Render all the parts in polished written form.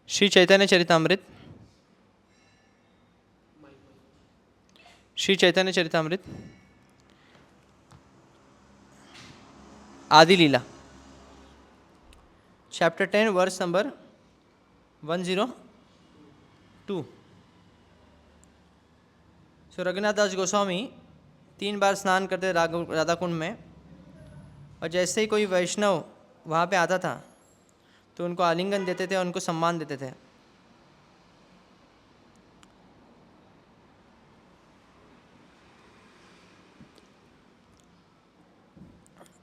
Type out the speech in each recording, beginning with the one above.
श्री चैतन्य चरितामृत, श्री चैतन्य चरितामृत आदि लीला, chapter 10 verse number 102। सो रघुनाथ दास गोस्वामी 3 बार स्नान करते राधा कुंड में, और जैसे ही कोई वैष्णव वहाँ पे आता था तो उनको आलिंगन देते थे और उनको सम्मान देते थे।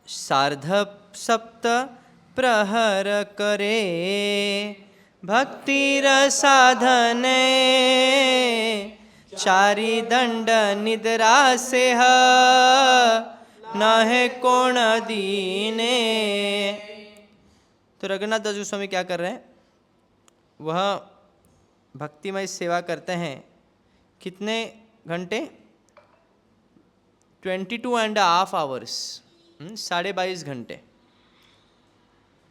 सार्ध सप्त प्रहर करे भक्ति रसाधने, चारि दंड निद्रा से न है कोण दीने। तो रघुनाथ दास गोस्वामी क्या कर रहे हैं? वह भक्तिमय सेवा करते हैं। कितने घंटे? 22.5 आवर्स, 22.5 घंटे,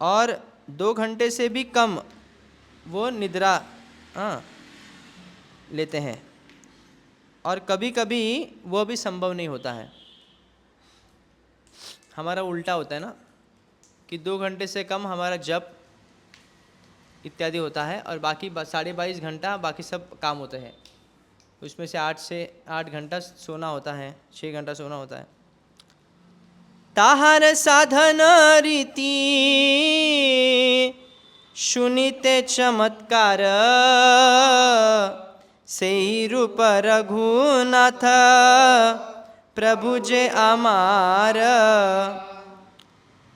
और 2 घंटे से भी कम वो निद्रा लेते हैं, और कभी कभी वो भी संभव नहीं होता है। हमारा उल्टा होता है ना, कि 2 घंटे से कम हमारा जप इत्यादि होता है, और बाकी 22.5 घंटा बाकी सब काम होते हैं। उसमें से 8 घंटा सोना होता है, 6 घंटा सोना होता है। ताहार साधन रीति सुनिते चमत्कार, से रूप रघुनाथ प्रभु जे अमार।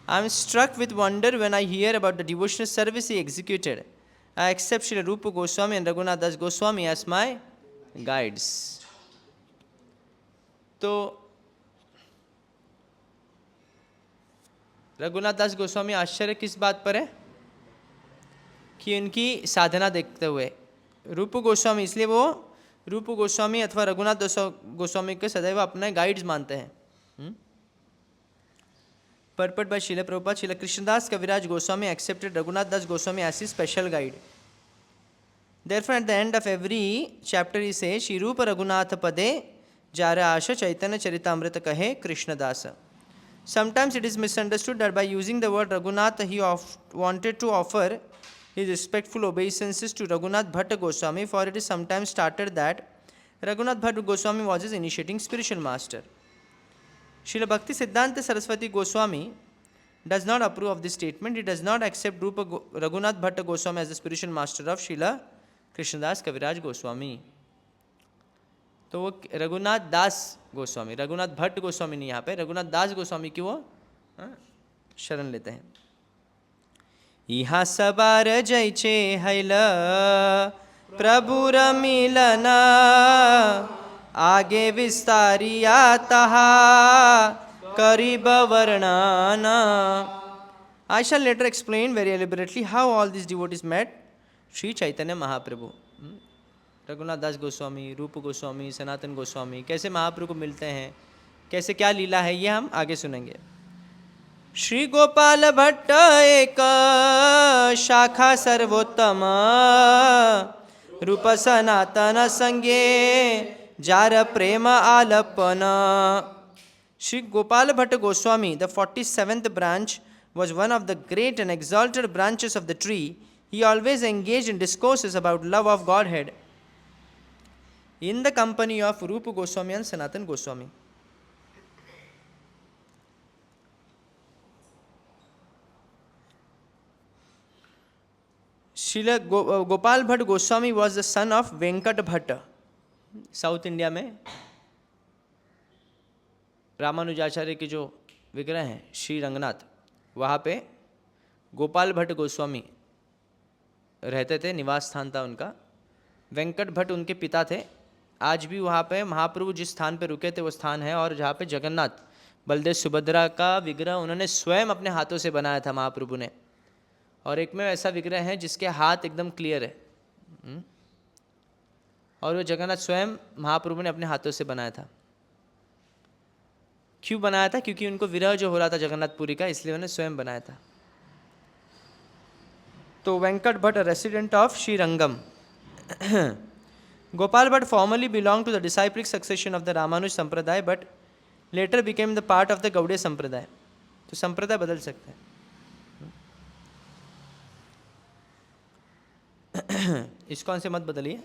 I am struck with wonder when I hear about the devotional service he executed. I accept Srila Rupa Goswami and Raghunath Das Goswami as my guides. तो रघुनाथ दास गोस्वामी आश्चर्य किस बात पर है? कि उनकी साधना देखते हुए रूप गोस्वामी, इसलिए वो रूप गोस्वामी अथवा रघुनाथ दास गोस्वामी के सदैव अपने गाइड्स मानते हैं। Purport by Srila Prabhupada, Srila Krishnadas Kaviraj Goswami accepted Raghunath Das Goswami as his special guide. Therefore, at the end of every chapter he says, Shri Rupa Raghunath Pade Jara Asha Chaitanya Charitamrita Kahe Krishnadasa. Sometimes it is misunderstood that by using the word Raghunath he wanted to offer his respectful obeisances to Raghunath Bhatta Goswami, for it is sometimes started that Raghunath Bhatta Goswami was his initiating spiritual master. Srila Bhakti Siddhanta Saraswati Goswami does not approve of this statement. He does not accept Rupa Raghunath Bhatta Goswami as the spiritual master of Srila Krishnadas Kaviraj Goswami. तो वो रघुनाथ दास गोस्वामी, रघुनाथ भट्ट गोस्वामी नहीं, यहाँ पे रघुनाथ दास गोस्वामी की वो शरण लेते हैं। यहाँ सबार जयचे हैल प्रभुर मिलना, आगे विस्तारिया तहा करीब वर्णना। I shall later explain very elaborately how all these devotees met Sri Chaitanya Mahaprabhu. Raghunath दास गोस्वामी, रूप गोस्वामी, सनातन गोस्वामी कैसे महाप्रभु को मिलते हैं, कैसे क्या लीला है, ये हम आगे सुनेंगे। श्री गोपाल भट्ट एक शाखा सर्वोत्तम, रूप सनातन संगे jar Prem आलपन। Sri Gopal Bhatta Goswami, the 47th branch, was one of the great and exalted branches of the tree. He always engaged in discourses about love of Godhead in the company of Rupa Goswami and Sanatan Goswami. Srila Gopal Bhatta Goswami was the son of Venkat Bhatta. South India में रामानुजाचार्य के जो विग्रह हैं श्री रंगनाथ, वहाँ पे गोपाल भट्ट गोस्वामी रहते थे, निवास स्थान था उनका। वेंकट भट्ट उनके पिता थे। आज भी वहाँ पे महाप्रभु जिस स्थान पे रुके थे वो स्थान है, और जहाँ पे जगन्नाथ बलदेव सुभद्रा का विग्रह उन्होंने स्वयं अपने हाथों से बनाया था महाप्रभु ने। और एक में ऐसा विग्रह है जिसके हाथ एकदम क्लियर है, और वो जगन्नाथ स्वयं महाप्रभु ने अपने हाथों से बनाया था। क्यों बनाया था? क्योंकि उनको विरह जो हो रहा था जगन्नाथपुरी का, इसलिए उन्होंने स्वयं बनाया था। तो Venkat Bhatt, resident of Srirangam. Gopal Bhatt formerly belonged to the disciplic succession of the Ramanuj Sampradaya, but later became the part of the Gaudiya Sampradaya. तो संप्रदाय बदल सकता है. इस्कॉन से मत बदलिए.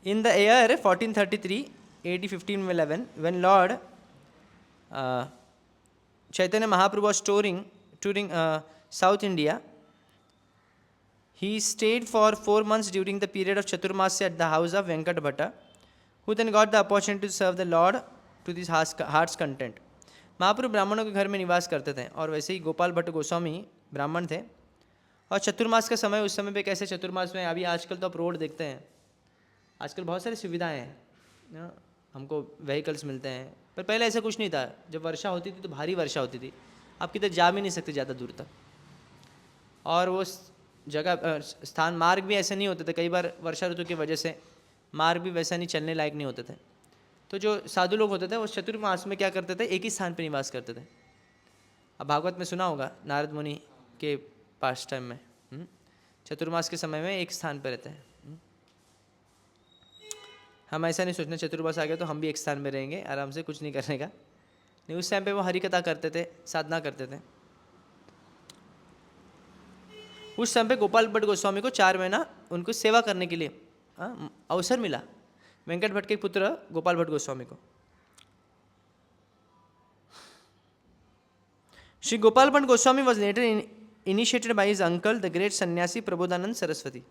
In the year 1433, AD 1511, when Lord Chaitanya Mahaprabhu was touring South India, he stayed for 4 months during the period of Chaturmasya at the house of Venkat Bhatta, who then got the opportunity to serve the Lord to his heart's content. महाप्रभु ब्राह्मणों के घर में निवास करते थे और वैसे ही गोपाल भट्ट गोस्वामी ब्राह्मण थे. और चतुर्मास का समय, उस समय पे कैसे चतुर्मास में, अभी आजकल तो आप रोड देखते हैं, आजकल बहुत सारी सुविधाएं हैं, हमको व्हीकल्स मिलते हैं, पर पहले ऐसा कुछ नहीं था. जब वर्षा होती थी तो भारी वर्षा होती थी, आप किधर जा भी नहीं सकते ज़्यादा दूर तक. और वो जगह स्थान मार्ग भी ऐसे नहीं होते थे, कई बार वर्षा ऋतु की वजह से मार्ग भी वैसा नहीं, चलने लायक नहीं होते थे. तो जो साधु लोग होते थे वो चतुर्मास में क्या करते थे, एक ही स्थान पर निवास करते थे. अब भागवत में सुना होगा नारद मुनि के पास टाइम में, चतुर्मास के समय में एक स्थान पर रहते हैं. हम ऐसा नहीं सोचना चतुर्मास आ गया तो हम भी एक स्थान में रहेंगे आराम से, कुछ नहीं करने का नहीं. उस टाइम पे वो हरि कथा करते थे, साधना करते थे. उस टाइम पे गोपाल भट्ट गोस्वामी को 4 महीना उनको सेवा करने के लिए अवसर मिला, वेंकट भट्ट के पुत्र गोपाल भट्ट गोस्वामी को. Shri Gopal Bhatt Goswami was later initiated by his uncle the great सन्यासी प्रबोधानंद सरस्वती.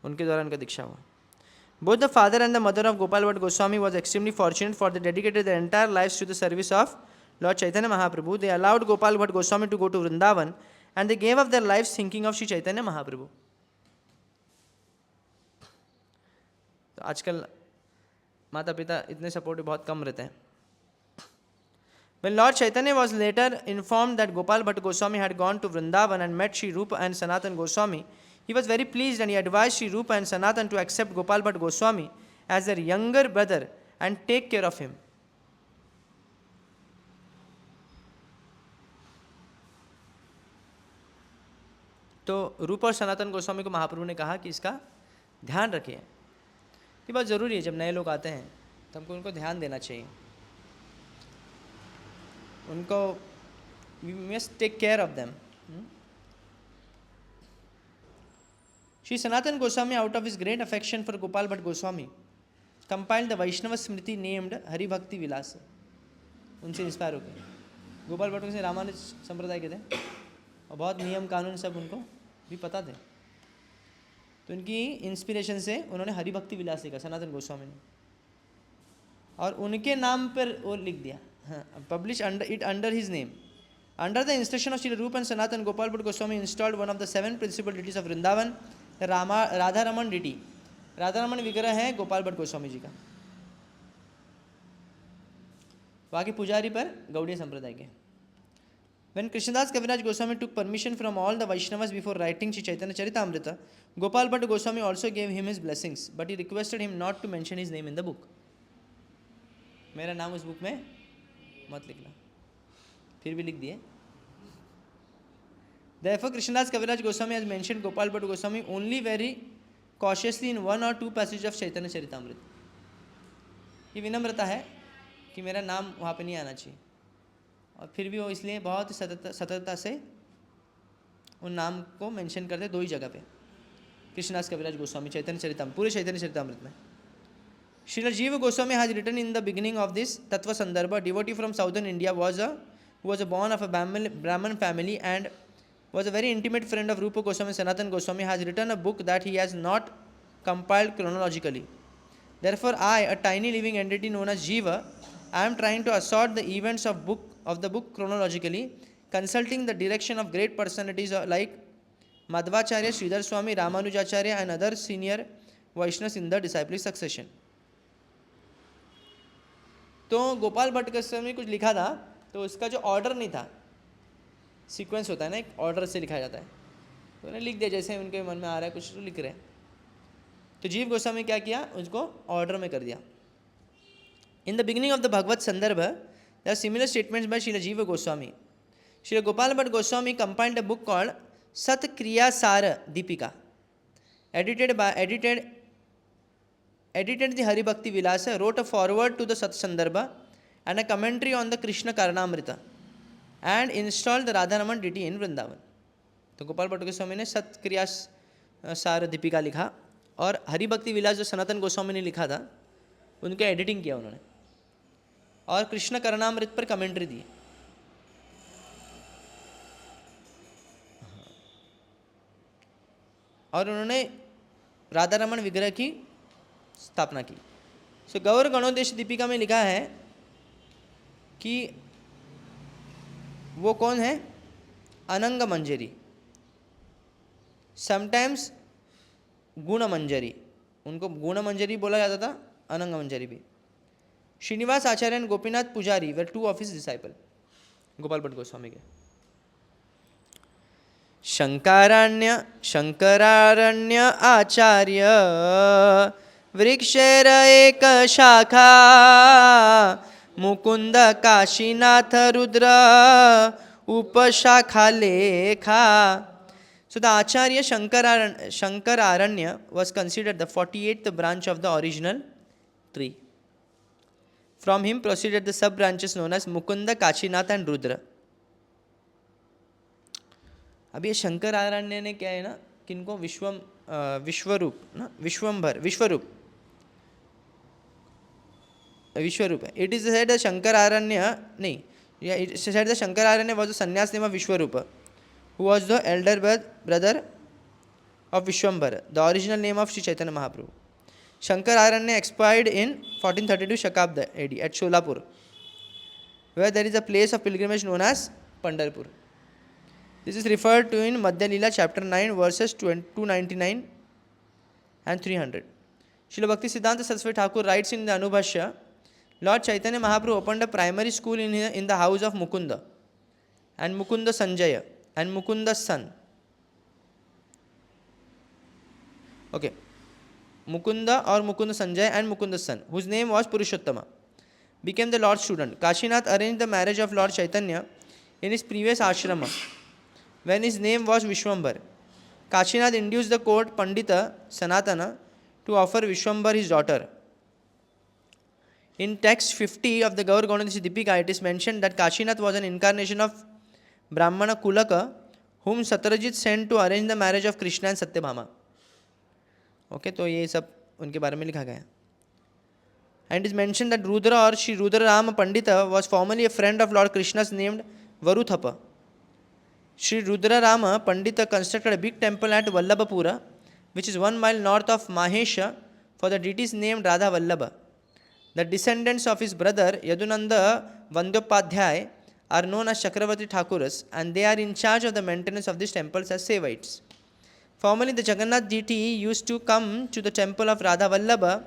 उनके द्वारा उनका दीक्षा हुआ. Both the father and the mother of Gopal Bhatt Goswami was extremely fortunate, for they dedicated their entire lives to the service of Lord Chaitanya Mahaprabhu. They allowed Gopal Bhatt Goswami to go to Vrindavan, and they gave up their lives thinking of Shri Chaitanya Mahaprabhu. तो आजकल माता पिता इतने supportive बहुत कम रहते हैं. When Lord Chaitanya was later informed that Gopal Bhatt Goswami had gone to Vrindavan and met Shri Rupa and Sanatan Goswami, he was very pleased, and he advised Shri Rupa and Sanatan to accept Gopal Bhatt Goswami as their younger brother and take care of him. तो रूप और सनातन गोस्वामी को महाप्रभु ने कहा कि इसका ध्यान रखिए. ये बहुत ज़रूरी है, जब नए लोग आते हैं तो हमको उनको ध्यान देना चाहिए. उनको we must take care of them. Shri Sanatan Goswami, out of his great affection for Gopal Bhatt Goswami, compiled the Vaishnava Smriti named Hari Bhakti Vilasa. उनसे इंस्पायर हो गए. गोपाल भट्ट से रामानुज संप्रदाय के थे और बहुत नियम कानून सब उनको भी पता थे. तो उनकी इंस्पिरेशन से उन्होंने हरि भक्ति विलास लिखा सनातन गोस्वामी ने, और उनके नाम पर वो लिख दिया, publish under his name. Under the instruction of Sri Rupa and Sanatan, Gopal Bhatt Goswami installed one of the 7 principal deities of Vrindavan, the Radha Raman deity. Radha Raman विग्रह है गोपाल भट्ट गोस्वामी जी का. बाकी पुजारी पर गौड़ीय संप्रदाय के. When Krishnadas Kaviraj Goswami took permission from all the Vaishnavas before writing Shri Chaitanya Charitamrita, Gopal Bhatt Goswami also gave him his blessings, but he requested him not to mention his name in the book. मेरा नाम उस book में मत लिखना. फिर भी लिख दिए. Therefore, Krishnadas Kaviraj Goswami has mentioned Gopal Bhatt Goswami only very cautiously in 1 or 2 passages of Chaitanya Charitamrita. ये विनम्रता है कि मेरा नाम वहाँ पे नहीं आना चाहिए, और फिर भी वो इसलिए बहुत सतर्कता से उन नाम को मेंशन करते 2 ही जगह पे. कृष्णदास कविराज गोस्वामी चैतन्य चरितामृत, पूरे चैतन्य चरितामृत में. Srila Jiva Goswami has written in the beginning of this Tattva Sandarbha, devotee from southern India was born of a Brahman family and was a very intimate friend of Rupa Goswami. Sanatan Goswami has written a book that he has not compiled chronologically. Therefore, I, a tiny living entity known as Jiva, I am trying to assort the events of the book chronologically, consulting the direction of great personalities like Madhvacharya, Sridhar Swami, Ramanujacharya and other senior Vaishnavas in the disciplic succession. तो गोपाल भट्ट गोस्वामी कुछ लिखा था, तो उसका जो order नहीं था, sequence होता है ना, एक ऑर्डर से लिखा जाता है, तो उन्हें लिख दिया जैसे उनके मन में आ रहा है कुछ तो लिख रहे हैं. तो जीव गोस्वामी क्या किया, उसको ऑर्डर में कर दिया. In the beginning of the Bhagavat Sandarbha there are similar statements by Srila Jiva Goswami. Srila Gopal Bhatt Goswami compiled a book called Sat Kriya Sara Deepika, edited the Hari Bhakti Vilasa, wrote a foreword to the Sat Sandarbha and a commentary on the Krishna Karnamrita, and installed the Radharaman deity in Vrindavan. तो गोपाल भट्ट गोस्वामी ने सत क्रिया सार दीपिका लिखा और हरि भक्ति विलास जो सनातन गोस्वामी ने लिखा था उनके एडिटिंग किया उन्होंने और कृष्ण करणामृत पर कमेंट्री दी. और उन्होंने राधा रमन विग्रह की स्थापना की. सो गौर गणोदेश दीपिका में लिखा है कि वो कौन है? अनंग मंजरी, समटाइम्स गुण मंजरी, उनको गुण मंजरी बोला जाता था, अनंग मंजरी भी. श्रीनिवास आचार्य and Gopinath Pujari were two of his disciple, Gopal Bhatt Goswami के. शंकरारण्य आचार्य वृक्षेर एक शाखा मुकुंद काशीनाथ रुद्र उपशाखा लेखा. So the Acharya Shankararanya was considered the 48th branch of the original tree. From him proceeded the sub branches known as Mukunda, Kashinath and Rudra. अब ये शंकरारण्य ने क्या है ना, किनको विश्वरूप ना, विश्वरूप है. It is said that Shankararanya नहीं, it is said that Shankararanya was the sannyas name of Vishwarupa, who was the elder brother of Vishwambara, the original name of Sri Chaitanya Mahaprabhu. Shankararanya expired in 1432 Shakabda AD at Sholapur, where there is a place of pilgrimage known as Pandharpur. This is referred to in Madhya Leela chapter 9 verses 299 and 300. Srila Bhakti Siddhanta Saraswati Thakur writes in the Anubhashya, Lord Chaitanya Mahaprabhu opened a primary school in the house of Mukunda and Mukunda Sanjaya and Mukunda's son. Okay. Mukunda or Mukunda Sanjay and Mukunda's son, whose name was Purushottama, became the Lord's student. Kashinath arranged the marriage of Lord Chaitanya in his previous ashrama, when his name was Vishwambar. Kashinath induced the court Pandita Sanatana to offer Vishwambar his daughter. In text 50 of the Gaur Gaudadeshi Deepika, it is mentioned that Kashinath was an incarnation of Brahmana Kulaka, whom Satyajit sent to arrange the marriage of Krishna and Satyabhama. Okay, तो ये सब उनके बारे में लिखा गया. And it is mentioned that Rudra or Shri Rudra Rama Pandita was formerly a friend of Lord Krishna's named Varuthapa. Shri Rudra Rama Pandita constructed a big temple at Vallabhapura, which is 1 mile north of Mahesha, for the deities named Radha Vallabha. The descendants of his brother Yadunanda Vandyopadhyay are known as Chakravarti Thakuras, and they are in charge of the maintenance of these temples as Sevites. Formerly, the Jagannath deity used to come to the temple of Radha Vallabha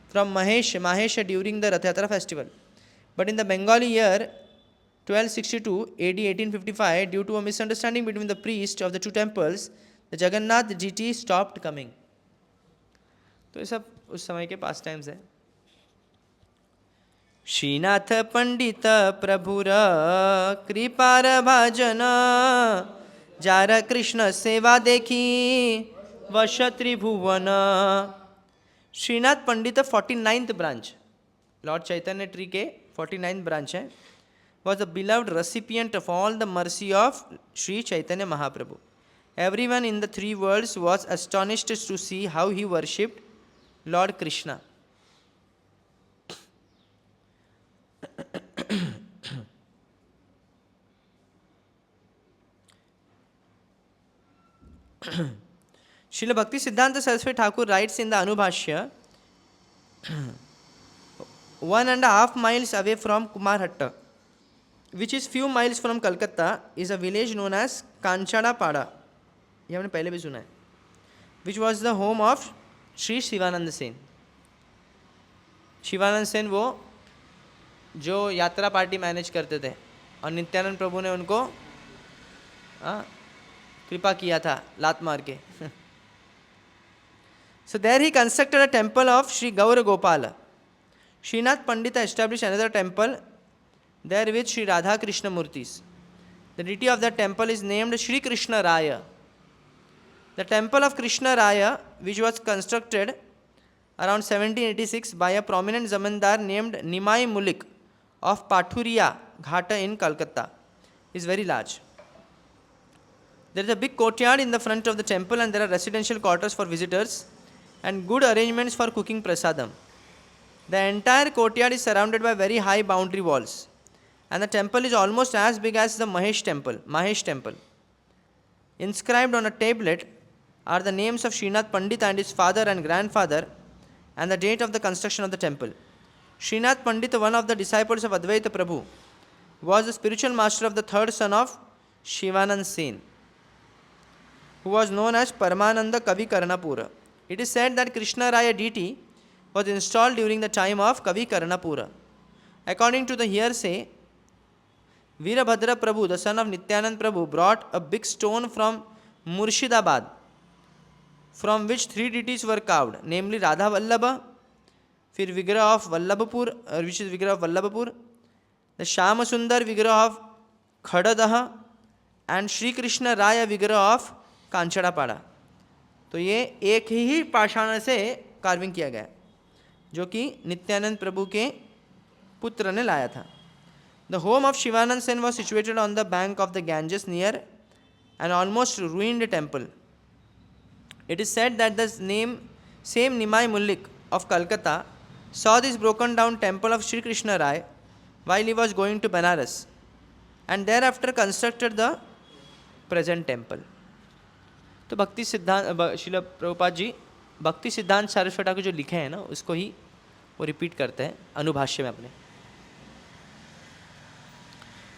from Mahesha during the Rath Yatra festival. But in the Bengali year 1262 AD 1855, due to a misunderstanding between the priests of the two temples, the Jagannath deity stopped coming. तो ये सब उस समय के पास times है. श्रीनाथ पंडित प्रभुर कृपार भाजन jar Krishna सेवा देखी वश त्रिभुवन. श्रीनाथ पंडित 49th branch, लॉर्ड चैतन्य ट्री के 49th branch है, was the beloved recipient of all the mercy of Sri Chaitanya Mahaprabhu. Everyone in the three worlds was astonished to see how he worshipped Lord Krishna. Srila Bhakti Siddhanta Saraswati Thakur writes in the Anubhashya, 1.5 miles away from Kumarhatta, which is few miles from Calcutta, is a village known as Kanchada Pada. ये हमने पहले भी सुना है. Which was the home of Sri Shivananda Sen. Shivanand Sen वो जो यात्रा party manage करते थे और नित्यानंद प्रभु ने उनको कृपा किया था लात मार के. So there he constructed a temple of Sri Gaura Gopala. Srinath Pandita established another temple there with Sri Radha Krishna Murtis. The deity of that temple is named Shri Krishna Raya. The temple of Krishna Raya, which was constructed around 1786 by a prominent zamindar named Nimai Mulik of Pathuria Ghata in Calcutta, is very large. There is a big courtyard in the front of the temple, and there are residential quarters for visitors and good arrangements for cooking prasadam. The entire courtyard is surrounded by very high boundary walls, and the temple is almost as big as the Mahesh temple. Inscribed on a tablet are the names of Srinath Pandit and his father and grandfather, and the date of the construction of the temple. Srinath Pandit, one of the disciples of Advaita Prabhu, was the spiritual master of the third son of Shivanand Sen, who was known as Paramananda Kavi Karnapura. It is said that Krishna Raya deity was installed during the time of Kavi Karnapura. According to the hearsay, Veerabhadra Prabhu, the son of Nityanand Prabhu, brought a big stone from Murshidabad, from which 3 deities were carved, namely Radha Vallabha, फिर विग्रह of Vallabhpur, which is विग्रह of Vallabhpur, the Shama Sundar विग्रह of Khardah, and Shri Krishna राय विग्रह of कांचड़ापाड़ा. तो ये एक ही पाषाण से कार्विंग किया गया, जो कि नित्यानंद प्रभु के पुत्र ने लाया था. The home of Shivanand Sen was situated on the bank of the Ganges near an almost ruined temple. It is said that the same Nimai Mullik of Calcutta saw this broken down temple of Sri Krishna Rai while he was going to Banaras, and thereafter constructed the present temple. तो भक्ति सिद्धांत श्रील प्रभुपाद जी भक्ति सिद्धांत सारस्वत ठाकुर जो लिखे हैं ना, उसको ही वो रिपीट करते हैं अनुभाष्य में अपने,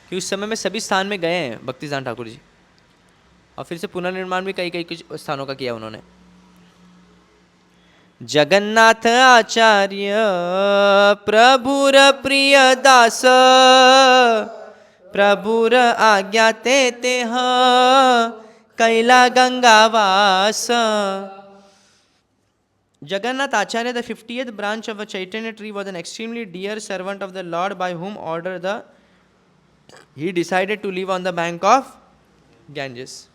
कि उस समय में सभी स्थान में गए हैं भक्ति सिद्धांत ठाकुर जी, और फिर से पुनर्निर्माण भी कई कुछ स्थानों का किया उन्होंने. जगन्नाथ आचार्य प्रभुर प्रिय दास, प्रभुर आज्ञा ते कैला गंगावास. Jagannath Acharya, the 50th branch of a Chaitanya tree, was an extremely dear servant of the Lord, by whom order he decided to live on the bank of Ganges.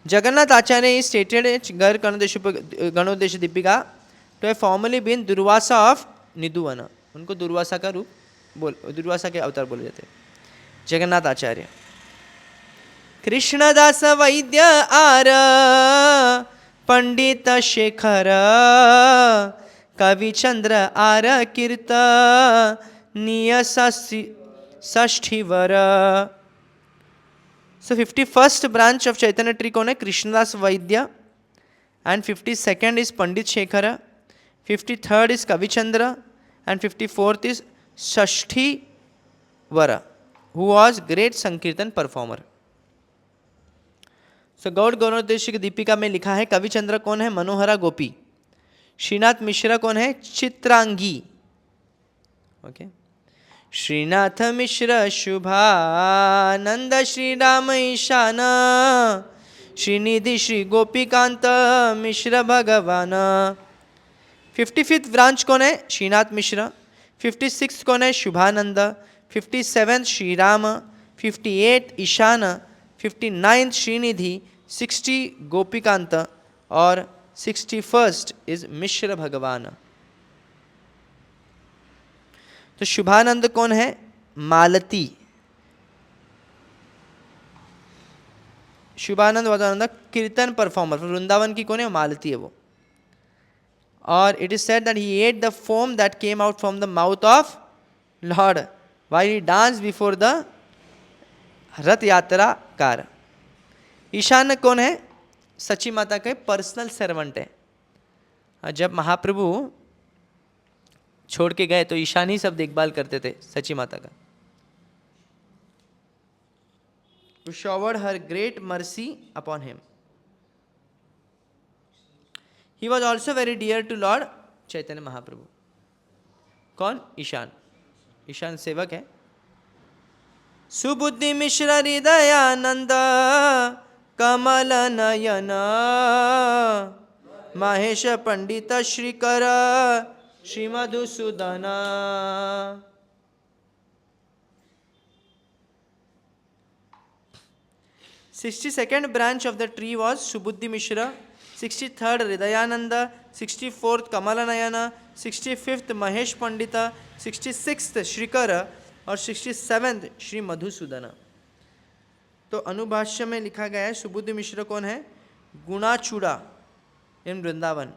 Jagannath Acharya is stated in Gar Ganodesh Dipika to have formerly been Durvasa of Niduvana. उनको दुर्वासा का रूप दुर्वासा के अवतार बोले जाते हैं. जगन्नाथ आचार्य कृष्णदास वैद्य are Pandit Shekhar Kavichandra are कीर्त निय षष्ठीवर. So 51st branch of Chaitanya tree कौन है? कृष्णदास वैद्य. And 52nd is Pandit Shekhara, 53rd is Kavichandra, and 54th is Shashti Vara, who was great Sankirtan performer. So Gaur गौरोदेश की दीपिका में लिखा है कविचंद्र कौन है? मनोहरा गोपी. श्रीनाथ मिश्रा कौन है? चित्रांगी. ओके. श्रीनाथ मिश्र शुभानंद श्री राम ईशान श्रीनिधि श्री गोपीकांत मिश्र भगवान. 55th ब्रांच कौन है? श्रीनाथ मिश्र. 56 कौन है? शुभानंद. 57 श्री राम. 58 ईशान. 59 श्रीनिधि. 60 गोपीकांत और 61st इज मिश्र भगवान. तो शुभानंद कौन है? मालती. शुभानंद वादानंद कीर्तन परफॉर्मर. वृंदावन की कौन है? मालती है वो. और it is said that he at the foam that came out from the mouth of Lord while he dance before the रथ यात्रा कार. ईशान कौन है? सची माता के पर्सनल सर्वेंट है. जब महाप्रभु छोड़ के गए तो ईशान ही सब देखभाल करते थे सची माता का. who showered her great mercy upon him. He was also very dear to Lord Chaitanya Mahaprabhu. कौन? ईशान. ईशान सेवक है. सुबुद्धि मिश्र हृदयानंद कमल नयन महेश पंडित Shrikar Shri Madhusudan. 62nd branch of the tree was Subhuddhi Mishra, 63rd Hridayananda, 64th Kamalanayana, 65th Mahesh Pandita, 66th Shrikara और 67th Shri Madhusudana. तो अनुभाष्य में लिखा गया है सुबुद्धि मिश्र कौन है? गुणाचूड़ा इन वृंदावन।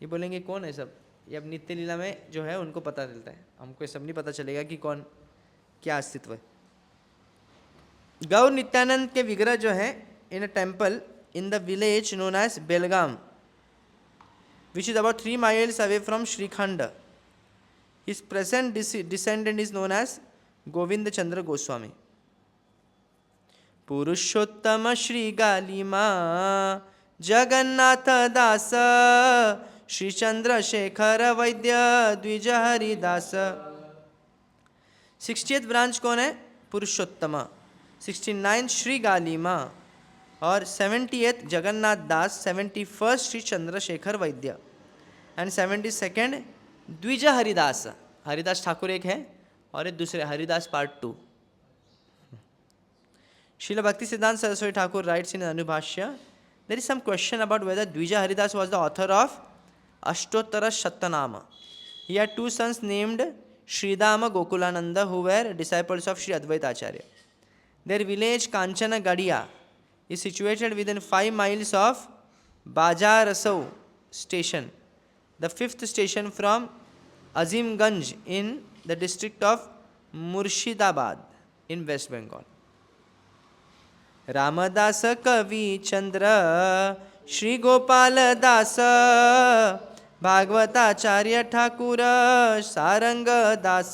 ये बोलेंगे कौन है सब? ये अब नित्य लीला में जो है उनको पता चलता है, हमको ये सब नहीं पता चलेगा कि कौन क्या अस्तित्व है। गौर नित्यानंद के विग्रह जो है in a temple in the village known as Belgaum, which is about 3 miles away from Srikhand. His present descendant is known as Govind Chandra Goswami. पुरुषोत्तम श्री गालिमा जगन्नाथ दास श्री चंद्रशेखर वैद्य द्विज हरिदास। 60th ब्रांच कौन है? पुरुषोत्तम, 69th श्री गालिमा और 70th Jagannath Das, 71st Shri Chandrashekhar Vaidya and 72nd द्विज हरिदास। हरिदास ठाकुर एक है और एक दूसरे Haridas part 2। Srila Bhaktisiddhanta Saraswati Thakur writes in Anubhashya, there is some question about whether Dvija Haridas was the author of Ashtottara Shattanama. He had 2 sons named Sridama Gokulananda who were disciples of Sri Advaita Acharya. Their village Kanchana Gadiya is situated within 5 miles of Bajarasau station, the 5th station from Azimganj in the district of Murshidabad in West Bengal. Ramdas Kavi Chandra Shri Gopal Das Bhagavatacharya Thakur Sarang Das.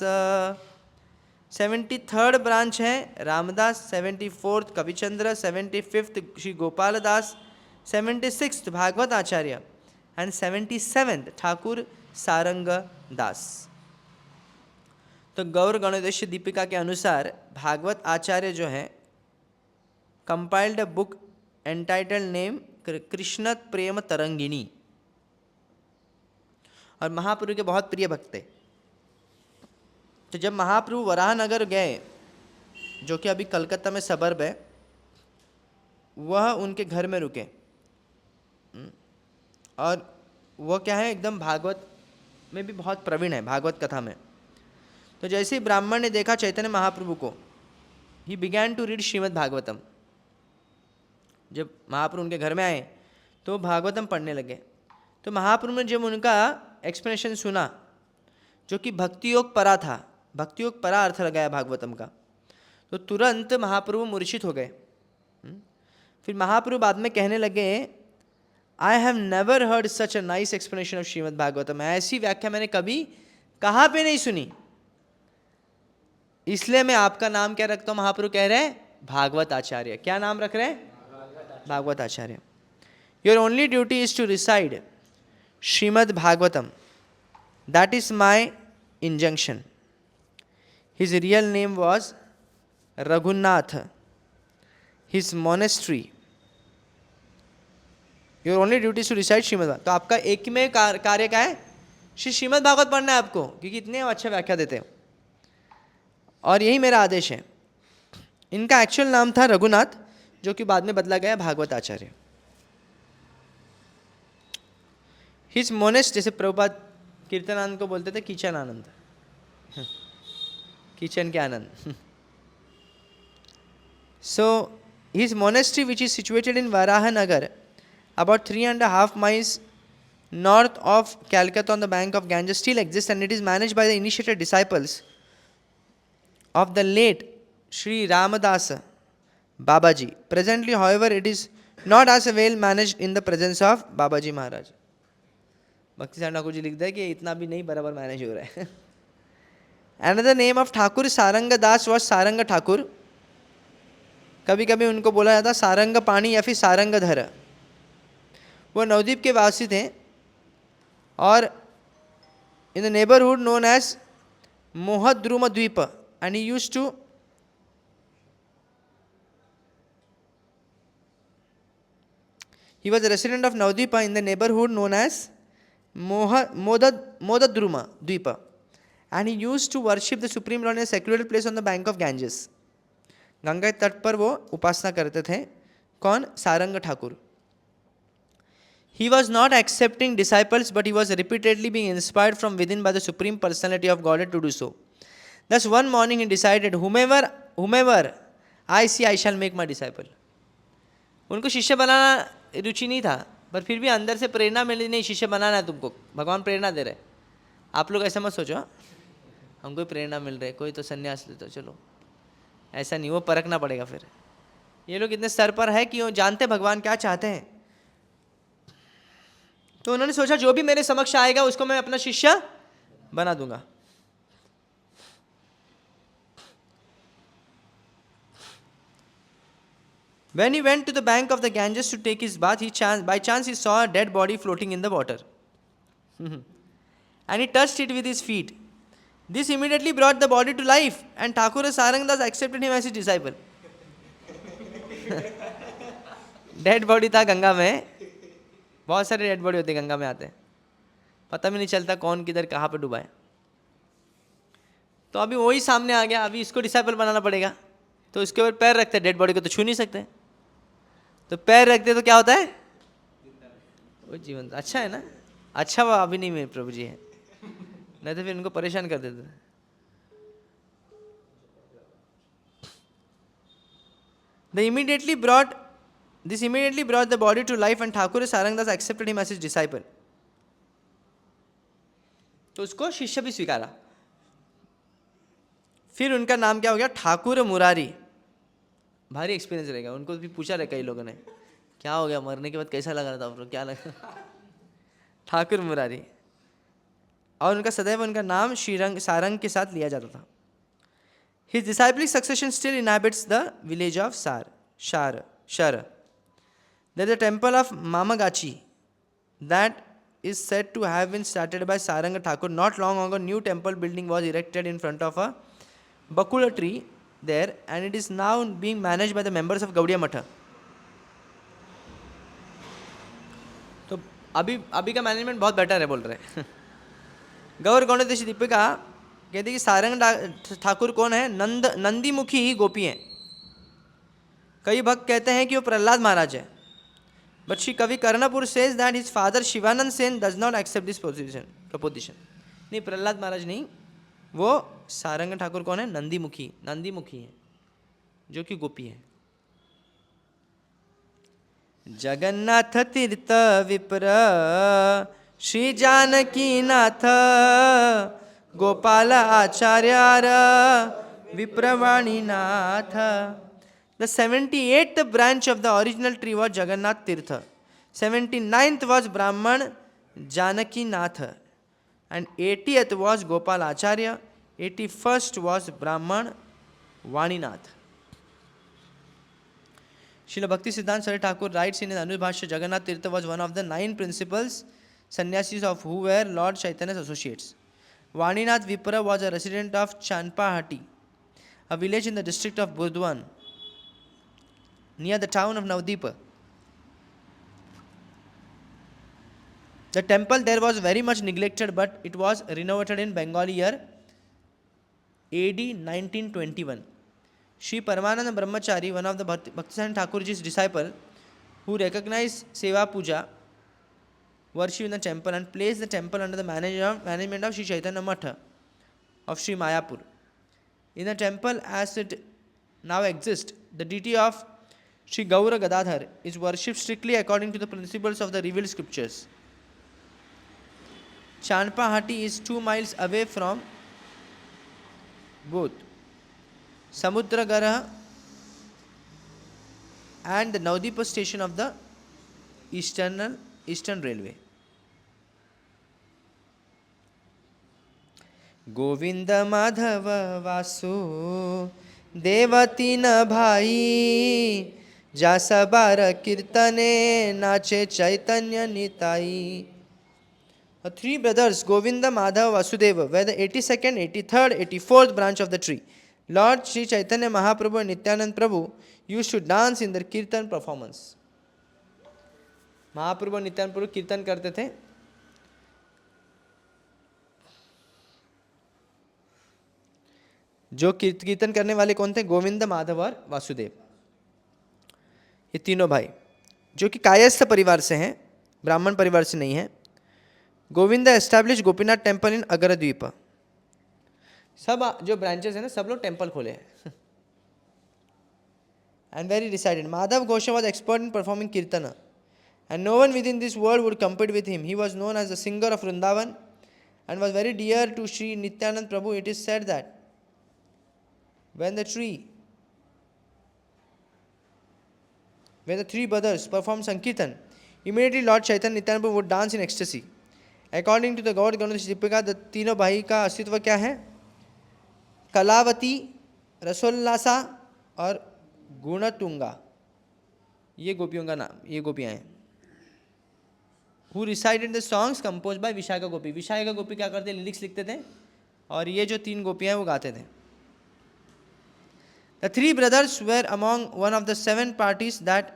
73rd branch है Ramdas, 74th Kavichandra, 75th Shri Gopal Das, 76th Bhagavat Acharya and 77th Thakur Sarang Das. तो गौर गणोदेश दीपिका के अनुसार भागवत आचार्य जो है compiled a book entitled name Krishna प्रेम तरंगिनी और महाप्रभु के बहुत प्रिय भक्त थे। तो जब महाप्रभु वराहनगर गए, जो कि अभी कलकत्ता में सबर्ब है, वह उनके घर में रुके और वह क्या है एकदम भागवत में भी बहुत प्रवीण है, भागवत कथा में। तो जैसे ही ब्राह्मण ने देखा चैतन्य महाप्रभु को, he began to read Shrimad Bhagavatam. जब महाप्रभु उनके घर में आए तो भागवतम पढ़ने लगे। तो महाप्रभु ने जब उनका एक्सप्लेनेशन सुना, जो कि भक्ति योग परा था, भक्ति योग परा अर्थ लगाया भागवतम का, तो तुरंत महाप्रभु मूर्छित हो गए। फिर महाप्रभु बाद में कहने लगे, I have never heard such a nice explanation of Shrimad Bhagavatam. ऐसी व्याख्या मैंने कभी कहाँ पे नहीं सुनी, इसलिए मैं आपका नाम क्या रखता हूँ? महाप्रभु कह रहे हैं भागवत आचार्य। क्या नाम रख रहे हैं? Bhagavat Acharya. Your only duty is to recite Srimad Bhagavatam, that is my injunction. His real name was Raghunath, his monastery. Your only duty is to recite Srimad. तो आपका एक में कार्य का है? श्रीमद् भागवत पढ़ना है आपको, क्योंकि इतने अच्छा व्याख्या देते हो और यही मेरा आदेश है। इनका एक्चुअल नाम था रघुनाथ, जो कि बाद में बदला गया भागवत आचार्य। हिज मोनेस्ट, जैसे प्रभुपाद कीर्तनानंद को बोलते थे किचन आनंद, किचन के आनंद। So his monastery which is situated in Varahanagar about 3.5 miles north of Calcutta on the bank of Ganges still exists, and it is managed by the initiated disciples of the late Sri Ramadasa Babaji. Presently, however, it is not as well managed in the presence of Babaji Maharaj. भक्ति सार ठाकुर जी लिखते हैं कि इतना भी नहीं बराबर manage हो रहा है। Another name of Thakur Sarang Das was Sarang Thakur. कभी कभी उनको बोला जाता सारंग पाणी या फिर सारंग धर। वो नवद्वीप के वासी थे और in the neighborhood known as Mohadruma Dvipa, and he used to he was a resident of Navadvipa in the neighborhood known as Modadruma Dvipa, and he used to worship the Supreme Lord in a secluded place on the bank of Ganges. Ganga के तट पर वो उपासना करते थे। कौन? Sarang Thakur. He was not accepting disciples, but he was repeatedly being inspired from within by the Supreme Personality of Godhead to do so. Thus, one morning he decided, whomever I see, I shall make my disciple. उनको शिष्य बनाना रुचि नहीं था, पर फिर भी अंदर से प्रेरणा मिली, नहीं शिष्य बनाना है तुमको, भगवान प्रेरणा दे रहे। आप लोग ऐसा मत सोचो हमको प्रेरणा मिल रही है, कोई तो संन्यास ले तो चलो, ऐसा नहीं, वो परखना पड़ेगा। फिर ये लोग इतने स्तर पर है कि वो जानते भगवान क्या चाहते हैं, तो उन्होंने सोचा जो भी मेरे समक्ष आएगा उसको मैं अपना शिष्य बना दूंगा। When he went to the bank of the Ganges to take his bath, by chance he saw a dead body floating in the water. And he touched it with his feet. This immediately brought the body to life, and Thakur Sarangdas accepted him as his disciple. Dead body था गंगा में, बहुत सारे dead body होते हैं गंगा में आते हैं, पता भी नहीं चलता कौन किधर कहाँ पे डूबा है। तो अभी वही सामने आ गया, अभी इसको डिसाइपल बनाना पड़ेगा, तो इसके ऊपर पैर रखते, डेड बॉडी को तो छू नहीं सकते, तो पैर रखते तो क्या होता है? वो जीवन अच्छा है ना, अच्छा वो अभी नहीं मेरे प्रभु जी है, नहीं तो फिर इनको परेशान कर देते। This immediately brought the body to life, and Thakur Sarangdas accepted him as his disciple. तो उसको शिष्य भी स्वीकारा। फिर उनका नाम क्या हो गया? ठाकुर मुरारी। भारी एक्सपीरियंस रहेगा, उनको भी पूछा रहे कई लोगों ने, क्या हो गया मरने के बाद, कैसा लग रहा था आपको, क्या लगा? ठाकुर मुरारी। और उनका सदैव उनका नाम सारंग के साथ लिया जाता था। His disciplic succession still inhabits the village of Shar. There is a temple of Mamagachi that is said to have been started by Saranga Thakur. Not long ago, new temple building was erected in front of a bakula tree there, and it is now being managed by the members of Gaudiya Matha. तो अभी का management बहुत better है बोल रहे। गौर गौणदेशी दीपिका कहते कि सारंग ठाकुर कौन है? नंदीमुखी ही गोपी हैं। कई भक्त कहते हैं कि वो प्रहलाद महाराज है, but Shri Kavi Karnapura says that his father Shivananda Sen does not accept this proposition. नहीं, प्रहलाद महाराज नहीं, वो सारंग ठाकुर कौन है? नंदीमुखी है, जो कि गोपी है। जगन्नाथ तीर्थ विप्र श्री जानकी नाथ गोपाल आचार्य विप्रवाणी नाथ। The 78th branch of the original tree was Jagannath Tirtha. 79th was Brahman Janaki Nath, and 80th was Gopal Acharya. 81st was Brahman Vaninath. Srila Bhakti Siddhanta Saraswati Thakur writes in his Anubhashya, Jagannath Tirtha was one of the 9 principals sannyasis of who were Lord Chaitanya's associates. Vaninath Vipra was a resident of Chanpahati, a village in the district of Burdwan, near the town of Navdeep. The temple there was very much neglected, but it was renovated in Bengali year AD 1921. Sri Paramananda Brahmachari, one of the Bhaktisarang Thakurji's disciple, who recognized Seva Puja worship in the temple and placed the temple under the management of Sri Chaitanya Matha of Sri Mayapur. In the temple as it now exists, the deity of Sri Gaura Gadadhar is worshipped strictly according to the principles of the revealed scriptures. Chanpahati is 2 miles away from both Samudragara and the Navdeep station of the Eastern Railway. Govind Madhav Vasu Devti न भाई जा सबार कीर्तने नाचे चैतन्य Nitai. 3 brothers, Govinda, Madhava, Vasudeva, were the 82nd, 83rd, 84th branch of the tree. Lord Sri Chaitanya Mahaprabhu and Nityanand Prabhu used to dance in their kirtan performance. महाप्रभु और नित्यानंद प्रभु कीर्तन करते थे. जो कीर्तन करने वाले कौन थे? गोविंद, माधव और वासुदेव, ये तीनों भाई, जो कि कायस्थ परिवार से हैं, ब्राह्मण परिवार से नहीं है। Govind establish Gopinath temple in Agradwip. सब जो ब्रांचेस हैं ना, सब लोग टेम्पल खोले हैं। And where he resided. Madhav Gosha was expert in performing kirtana, and no one within this world would compete with him. He was known as the singer of Vrindavan and was very dear to Sri Nityanand Prabhu. It is said that when the three brothers performed Sankirtan, immediately Lord Chaitanya Nityanand Prabhu would dance in ecstasy. According to the God Ganesh Deepika, the तीनों भाई का अस्तित्व क्या है? कलावती, रसोल्लासा और गुणतुंगा, ये गोपियों का नाम, ये गोपियां हैं। Who recited the songs composed by Vishakha गोपी। विशाखा गोपी क्या करते? लिरिक्स लिखते थे, और ये जो तीन गोपियां हैं वो गाते थे। The three brothers were among one of the 7 parties that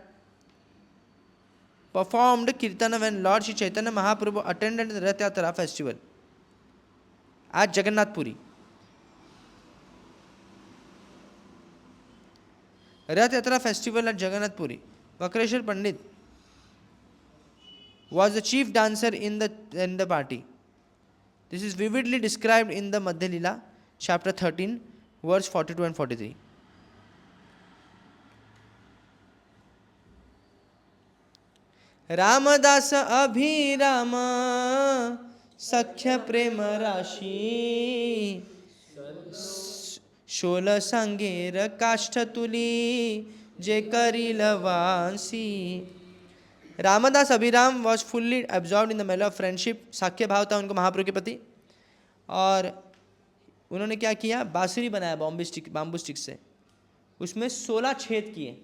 performed kirtana when Lord Shri Chaitanya Mahaprabhu attended the Rath Yatra festival at Jagannath Puri. Rath Yatra festival at Jagannath Puri. Vakreshwar Pandit was the chief dancer in the party. This is vividly described in the Madhya Leela, chapter 13, verse 42 and 43. Ramdas अभिराम सख्य प्रेम राशि, शोल संगेर काष्ठ तुली जे करिल वांसी. Ramdas Abhiram was fully absorbed in the mellow of friendship. साख्य भाव था उनको महाप्रभु के प्रति, और उन्होंने क्या किया? बांसुरी बनाया बाम्बू स्टिक से, उसमें 16 छेद किए.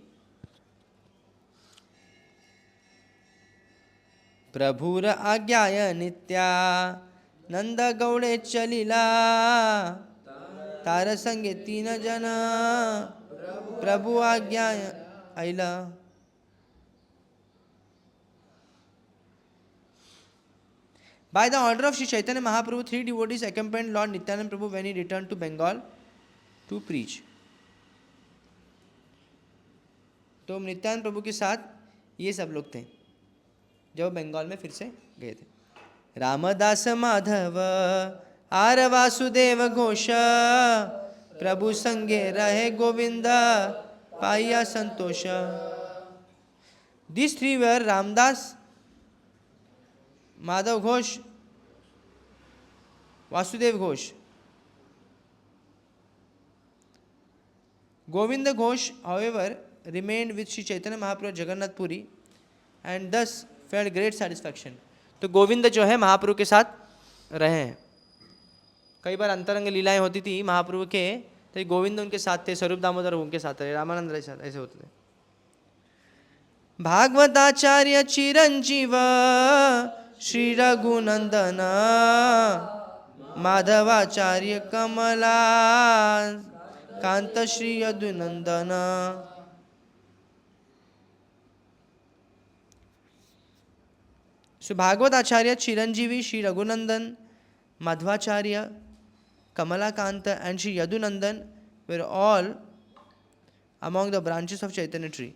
प्रभुर आज्ञाय नित्या नंद गौड़े चलिला, तार संगे 3 जन प्रभु आज्ञाय आइला. By the order of Sri Chaitanya Mahaprabhu, 3 devotees accompanied Lord Nityanand Prabhu when he returned to Bengal to preach. तो नित्यानंद प्रभु के साथ ये सब लोग थे जो बंगाल में फिर से गए थे. रामदास माधव आर वासुदेव घोष, प्रभु संगे रहे गोविंद पाया संतोष. These 3 were Ramdas, Madhav Ghosh, Vasudev Ghosh. Govinda Ghosh, however, remained with Sri Chaitanya Mahaprabhu at Jagannath Puri and thus felt great satisfaction. तो गोविंद जो है महाप्रभु के साथ रहे हैं. कई बार अंतरंग लीलाएं होती थी महाप्रभु के, तो गोविंद उनके साथ थे, स्वरूप दामोदर उनके साथ रहे, रामानंद के साथ, ऐसे होते थे. भागवताचार्य चिरंजीव श्री रघुनंदन, माधवाचार्य कमला Kant Shri Yadunandan. So Bhagavad Acharya, Chiranjeevi, Sri Raghunandan, Madhvacharya, Kamalakanta and Sri Yadunandan were all among the branches of Chaitanya tree.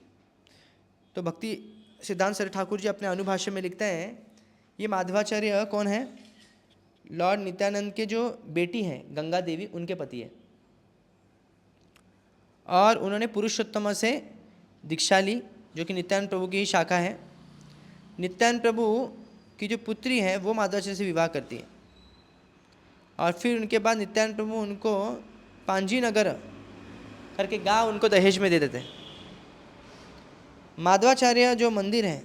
तो भक्ति सिद्धांत सर ठाकुर जी अपने अनुभाष्य में लिखते हैं, ये माधवाचार्य कौन है? लॉर्ड नित्यानंद के जो बेटी हैं गंगा देवी, उनके पति है, और उन्होंने पुरुषोत्तम से दीक्षा ली, जो कि नित्यानंद प्रभु की ही शाखा है. नित्यानंद प्रभु की जो पुत्री है वो माधवाचार्य से विवाह करती है, और फिर उनके बाद नित्यानंद प्रभु उनको पांजी नगर करके गांव उनको दहेज में दे देते हैं. माधवाचार्य जो मंदिर है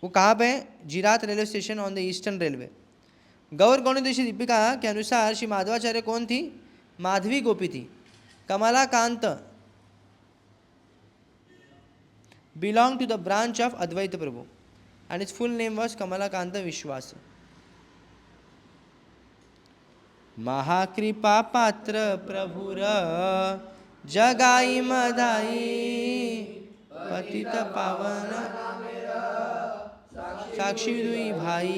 वो कहाँ पे है? Jirat railway station on the eastern railway. Gaura Ganoddesha Dipika के अनुसार श्री माधवाचार्य कौन थी? माधवी गोपी थी. Kamlakant belonged to the branch of Advaita Prabhu and his full name was Kamalakanta Vishwas. महाकृपा पात्र प्रभुर जगाई मदाई पतित पावन साक्षी दुई भाई,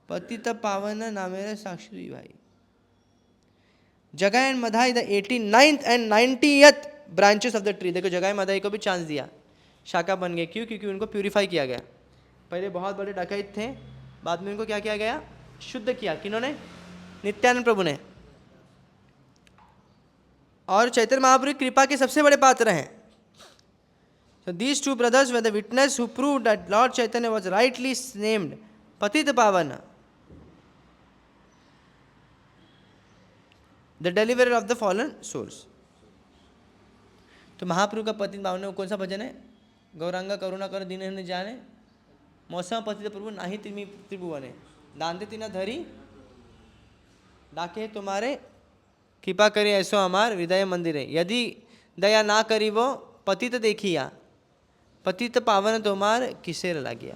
पतित पावन नामेरे साक्षी दुई भाई। जगाई and Madhai the 89th and 90th branches of the tree. देखो जगाई मधाई को भी चांस दिया, शाखा बन गए। क्यों? क्योंकि उनको प्यूरिफाई किया गया। पहले बहुत बड़े डकैत थे, बाद में उनको क्या किया गया? शुद्ध किया। किन्होंने? नित्यानंद प्रभु ने। और चैतन्य महाप्रभु की कृपा के सबसे बड़े पात्र हैं। So these two brothers were the witness who proved that Lord Chaitanya was rightly named Patita Pavana, the deliverer of the fallen souls. तो महाप्रभु का पतित पावन में कौन सा भजन है? गौरांगा करुणा कर दीन जाने, मौसम पतित प्रभु नाही तिमी त्रिभुवने, दांते तिना धरी डाके तुम्हारे, कृपा करे ऐसो हमार हृदय मंदिरे, यदि दया ना करी वो पतित देखिया, पतित पावन तुम्हार किसे ला गया।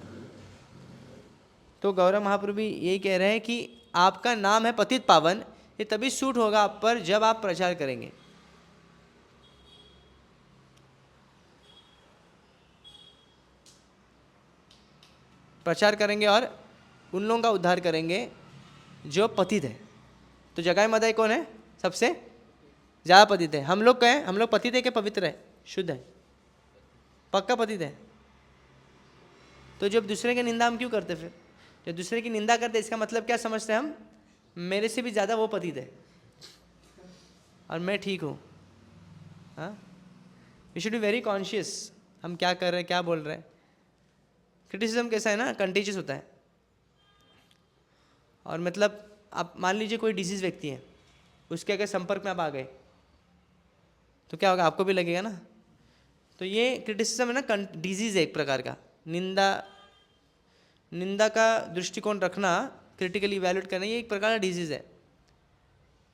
तो गौरव महाप्रभु भी यही कह रहे हैं कि आपका नाम है पतित पावन, ये तभी सूट होगा आप पर जब आप प्रचार करेंगे। प्रचार करेंगे और उन लोगों का उद्धार करेंगे जो पतित है। तो जगाई मदाई कौन है? सबसे ज़्यादा पतित है। हम लोग कहें, हम लोग पतित है कि पवित्र है? शुद्ध है, पक्का पतित है। तो जब दूसरे की निंदा हम क्यों करते? फिर जब दूसरे की निंदा करते इसका मतलब क्या समझते हैं हम? मेरे से भी ज़्यादा वो पतित है और मैं ठीक हूँ। हाँ, we should be very conscious हम क्या कर रहे हैं, क्या बोल रहे हैं। क्रिटिसिज्म कैसा है ना, कंटेजियस होता है। और मतलब आप मान लीजिए कोई डिजीज व्यक्ति है, उसके अगर संपर्क में आप आ गए तो क्या होगा? आपको भी लगेगा ना। तो ये क्रिटिसिज्म है ना, डिजीज है एक प्रकार का। निंदा का दृष्टिकोण रखना, क्रिटिकली इवैल्यूएट करना, ये एक प्रकार का डिजीज है।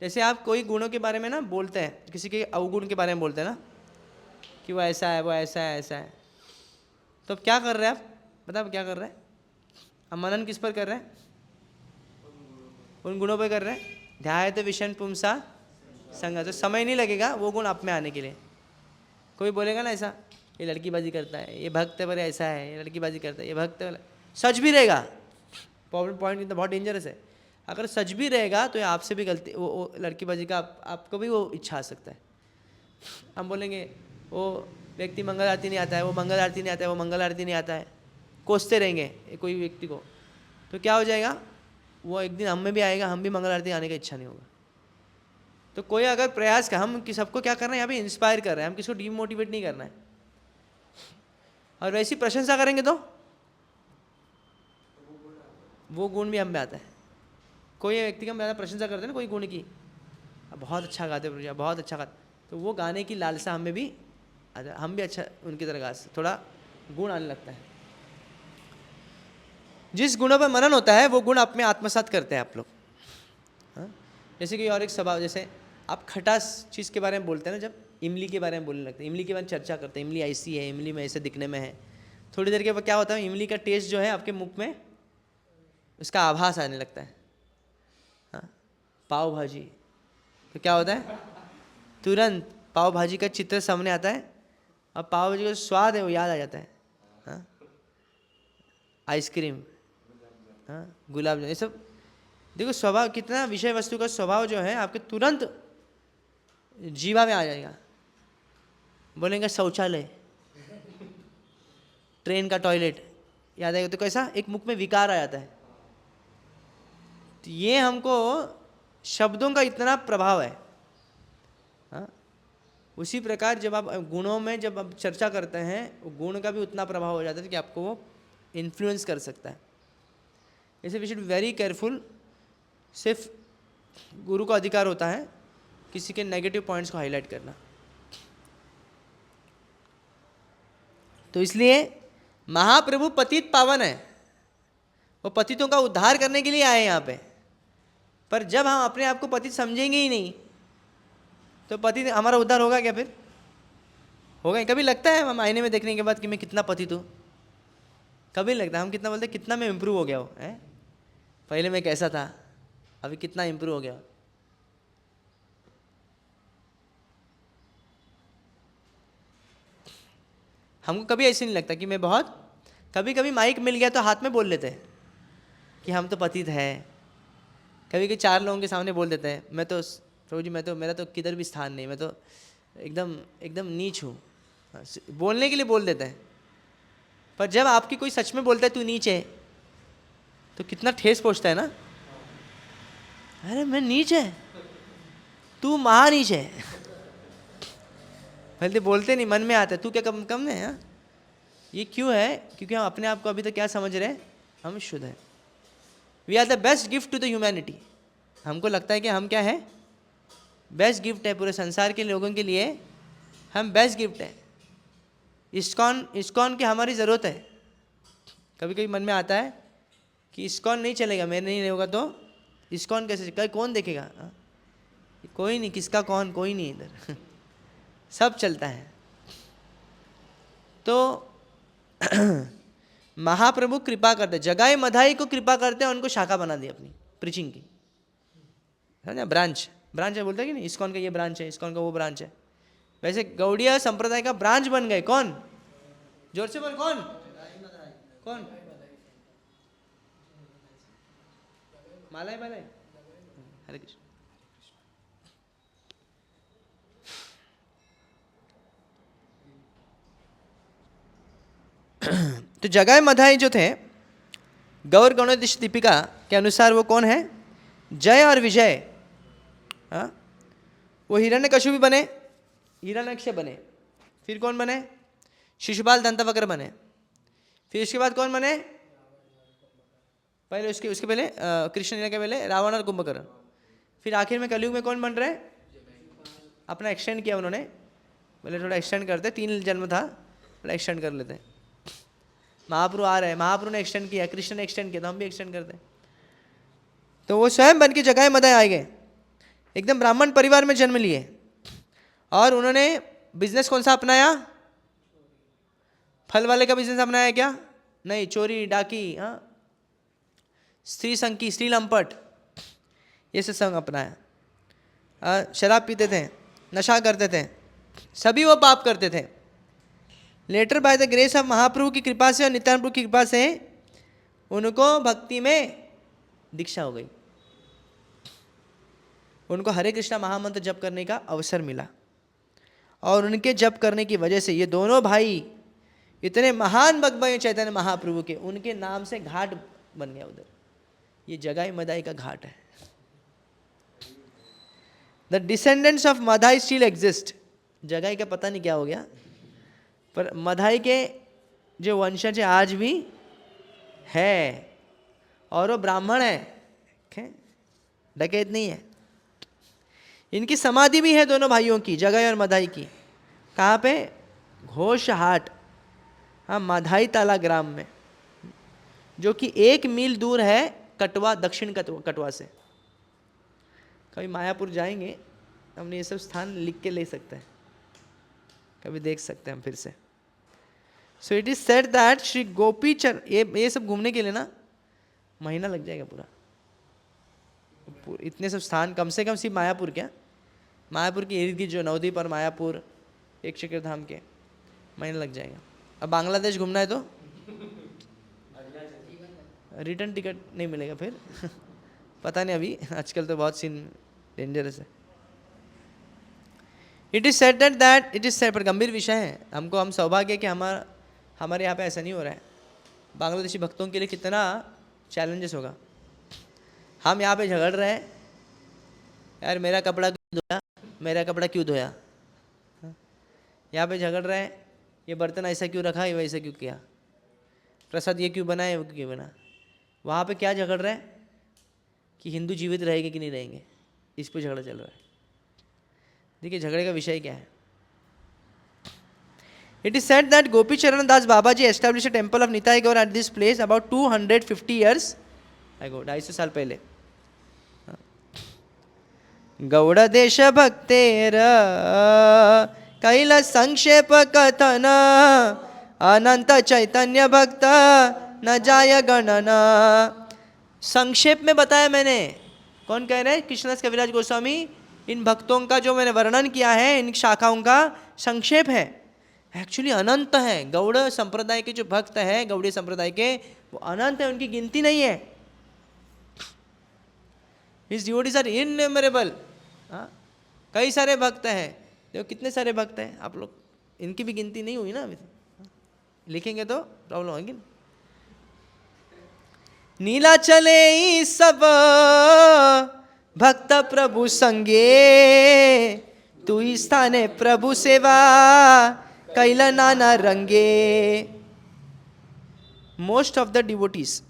जैसे आप कोई गुणों के बारे में ना बोलते हैं, किसी के अवगुण के बारे में बोलते हैं ना कि वो ऐसा है, वो ऐसा है, ऐसा है, तो अब क्या कर रहे हैं आप? बताओ क्या कर रहे हैं? अब मनन किस पर कर रहे हैं? उन गुणों पर कर रहे हैं। ध्यायत विषण पुंसा संग, तो समय नहीं लगेगा वो गुण आप में आने के लिए। कोई बोलेगा ना ऐसा, ये लड़कीबाजी करता है, ये भक्त है, पर ऐसा है, ये लड़कीबाजी करता है, ये भक्त है, सच भी रहेगा। पॉइंट तो बहुत डेंजरस है। अगर सच भी रहेगा तो आपसे भी गलती, वो लड़कीबाजी का आपको भी वो इच्छा आ सकता है। हम बोलेंगे वो व्यक्ति मंगल आरती नहीं आता है, वो मंगल आरती नहीं आता है, वो मंगल आरती नहीं आता है, कोसते रहेंगे कोई व्यक्ति को, तो क्या हो जाएगा? वो एक दिन हम में भी आएगा, हम भी मंगल आरती आने का इच्छा नहीं होगा। तो कोई अगर प्रयास का, हम सबको क्या करना है यहाँ पे? इंस्पायर कर रहे हैं, हम किसी को डीमोटिवेट नहीं करना है। और वैसी प्रशंसा करेंगे तो वो गुण भी हम में आता है। कोई व्यक्ति का हम ज़्यादा प्रशंसा करते हैं ना कोई गुण की, बहुत अच्छा गाते हैं, बहुत अच्छा गाते, तो वो गाने की लालसा हमें भी आता है, हम भी अच्छा उनकी तरह गा, थोड़ा गुण आने लगता है। जिस गुणों पर मनन होता है वो गुण अपने आत्मसात करते हैं आप लोग। हाँ, जैसे कि और एक स्वभाव, जैसे आप खटास चीज़ के बारे में बोलते हैं ना, जब इमली के बारे में बोलने लगते हैं, इमली के बारे में चर्चा करते हैं, इमली ऐसी है, इमली में ऐसे दिखने में है, थोड़ी देर के बाद क्या होता है? इमली का टेस्ट जो है आपके मुख में उसका आभास आने लगता है। हाँ, पाव भाजी, तो क्या होता है? तुरंत पाव भाजी का चित्र सामने आता है और पाव भाजी का स्वाद है वो याद आ जाता है। हाँ, आइसक्रीम, हाँ, गुलाब जामुन, ये सब देखो स्वभाव कितना, विषय वस्तु का स्वभाव जो है आपके तुरंत जीवा में आ जाएगा। बोलेंगे शौचालय, ट्रेन का टॉयलेट याद आएगा, तो कैसा एक मुख में विकार आ जाता है। तो ये हमको शब्दों का इतना प्रभाव है। हाँ, उसी प्रकार जब आप गुणों में जब आप चर्चा करते हैं, गुण का भी उतना प्रभाव हो जाता है कि आपको वो इन्फ्लुएंस कर सकता है। ऐसे वी शुड वेरी केयरफुल। सिर्फ गुरु का अधिकार होता है किसी के नेगेटिव पॉइंट्स को हाईलाइट करना। तो इसलिए महाप्रभु पतित पावन है, वो पतितों का उद्धार करने के लिए आए यहाँ पे। पर जब हम अपने आप को पतित समझेंगे ही नहीं तो पतित हमारा उद्धार होगा क्या? फिर होगा? कभी लगता है हम आईने में देखने के बाद कि मैं कितना पतित हूँ? कभी लगता है? हम कितना बोलते कितना मैं इम्प्रूव हो गया हो, है? पहले मैं कैसा था, अभी कितना इम्प्रूव हो गया। हमको कभी ऐसे नहीं लगता कि मैं बहुत कभी कभी माइक मिल गया तो हाथ में बोल लेते हैं कि हम तो पतित है। कभी कभी 4 लोगों के सामने बोल देते हैं मैं तो प्रभु जी मेरा तो किधर भी स्थान नहीं, मैं तो एकदम एकदम नीच हूँ। बोलने के लिए बोल देते हैं, पर जब आपकी कोई सच में बोलता है तू नीच है तो कितना ठेस पहुँचता है ना। अरे मैं नीच है, तू महानीच है। पहले बोलते नहीं, मन में आता है तू क्या कम कम है। ये क्यों है? क्योंकि हम अपने आप को अभी तक क्या समझ रहे हैं, हम शुद्ध हैं। We are the best gift to the humanity. हमको लगता है कि हम क्या है, बेस्ट गिफ्ट है पूरे संसार के लोगों के लिए, हम बेस्ट गिफ्ट है। इस्कॉन की हमारी ज़रूरत है। कभी कभी मन में आता है कि इस्कॉन नहीं चलेगा, मेरे नहीं होगा तो इस्कॉन कैसे, कौन देखेगा? कोई नहीं, किसका कौन, कोई नहीं इधर सब चलता है। तो महाप्रभु कृपा करते, जगाई मधाई को कृपा करते हैं, उनको शाखा बना दी अपनी प्रीचिंग की, समझा? ब्रांच है बोलते हैं कि नहीं, इस्कॉन का ये ब्रांच है, इस्कॉन का वो ब्रांच है। वैसे गौड़िया संप्रदाय का ब्रांच बन गए। कौन? जोर से बोल, कौन? मालाई हरे कृष्ण। तो जगाई मधाई जो थे, गौर गणोदेश दीपिका के अनुसार वो कौन है? जय और विजय। हाँ, वो हिरण्यकशिपु भी बने, हिरण्यक्ष बने, फिर कौन बने? शिशुपाल दंतवक्र बने, फिर उसके बाद कौन बने? पहले उसके पहले कृष्ण लीला के पहले रावण और कुंभकर्ण, फिर आखिर में कलयुग में कौन बन रहे? अपना एक्सटेंड किया उन्होंने, बोले थोड़ा एक्सटेंड करते, 3 जन्म था, थोड़ा एक्सटेंड कर लेते हैं। महाप्रभु आ रहे हैं, महाप्रभु ने एक्सटेंड किया, कृष्ण ने एक्सटेंड किया, तो हम भी एक्सटेंड करते हैं। तो वो स्वयं बन के जगाए मदाए आ गए, एकदम ब्राह्मण परिवार में जन्म लिए, और उन्होंने बिजनेस कौन सा अपनाया? फल वाले का बिजनेस अपनाया क्या? नहीं, चोरी डाकी, हाँ, स्त्री संकी, स्त्री लंपट, ये सब संग अपनाया। शराब पीते थे, नशा करते थे, सभी वो पाप करते थे। Later by the grace of Mahaprabhu की कृपा से और नित्यानंद प्रभु की कृपा से उनको भक्ति में दीक्षा हो गई, उनको हरे कृष्णा महामंत्र जप करने का अवसर मिला, और उनके जप करने की वजह से ये दोनों भाई इतने महान भक्त बने चैतन्य महाप्रभु के, उनके नाम से घाट बन गया उधर। ये जगाई मदाई का घाट है। The descendants of Madhai still exist. जगाई का पता नहीं क्या हो गया, पर मधाई के जो वंशज है आज भी है, और वो ब्राह्मण है, डकैत नहीं है। इनकी समाधि भी है दोनों भाइयों की, जगाई और मधाई की। कहाँ पे? घोषहाट, हाँ, मधाई ताला ग्राम में, जो कि 1 मील दूर है कटवा, दक्षिण कटवा से। कभी मायापुर जाएंगे, हमने ये सब स्थान लिख के ले सकते हैं, कभी देख सकते हैं हम फिर से। So it is said that Shri Gopi Charan, ये सब घूमने के लिए ना महीना लग जाएगा पूरा। इतने सब स्थान, कम से कम सिर्फ मायापुर, क्या मायापुर के इर्द गिर्द जो नवद्वीप और मायापुर, एक चक्र धाम के, महीना लग जाएगा। अब बांग्लादेश घूमना है तो रिटर्न टिकट नहीं मिलेगा फिर पता नहीं, अभी आजकल तो बहुत सीन डेंजरस है। It is said that it is said, पर गंभीर विषय है। हम सौभाग्य कि हमारे यहाँ पे ऐसा नहीं हो रहा है। बांग्लादेशी भक्तों के लिए कितना चैलेंजेस होगा। हम यहाँ पे झगड़ रहे हैं, यार मेरा कपड़ा क्यों धोया, मेरा कपड़ा क्यों धोया। यहाँ पे झगड़ रहे हैं, ये बर्तन ऐसा क्यों रखा, ये वैसा क्यों किया, प्रसाद ये क्यों बनाए, वो क्यों बना। वहाँ पे क्या झगड़ रहे हैं कि हिंदू जीवित रहेंगे कि नहीं रहेंगे, इस पर झगड़ा चल रहा है। देखिए झगड़े का विषय क्या है। It is said that Gopi Charan Das Baba ji establish a temple of Nitai Gaur at this place about 250 years ago, 250 साल पहले। गौड़ देश भक्तेर कैल संक्षेप कथन, अनंत चैतन्य भक्त न जाय गणना। संक्षेप में बताया मैंने। कौन कह रहे हैं? कृष्णदास कविराज गोस्वामी। इन भक्तों का जो मैंने वर्णन किया है, इन शाखाओं का संक्षेप है। एक्चुअली अनंत है। गौड़ संप्रदाय के जो भक्त है, गौड़ीय संप्रदाय के, वो अनंत है, उनकी गिनती नहीं है। His devotees are innumerable. कई सारे भक्त हैं। देखो कितने सारे भक्त हैं आप लोग, इनकी भी गिनती नहीं हुई ना अभी। लिखेंगे तो प्रॉब्लम होगी। नीला चले सब भक्त प्रभु संगे, तू ही स्थाने प्रभु सेवा कैला नाना रंगे। Most of the devotees,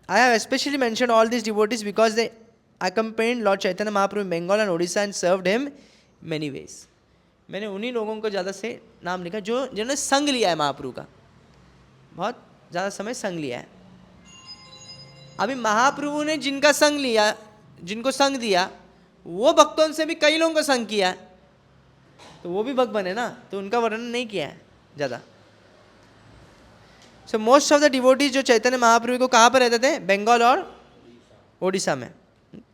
I have especially mentioned all these devotees because they accompanied Lord Chaitanya Mahaprabhu in Bengal and Odisha and served him many ways. मैंने उन्हीं लोगों को ज़्यादा से नाम लिखा जो जिन्होंने संग लिया है महाप्रभु का, बहुत ज़्यादा समय संग लिया है। अभी महाप्रभु ने जिनका संग लिया, जिनको संग दिया, वो भक्तों से भी कई लोगों को संग किया, तो वो भी भक्त बने ना, तो उनका वर्णन नहीं किया है ज़्यादा। So most of the devotees जो चैतन्य महाप्रभु को कहाँ पर रहते थे? बंगाल और ओडिशा में।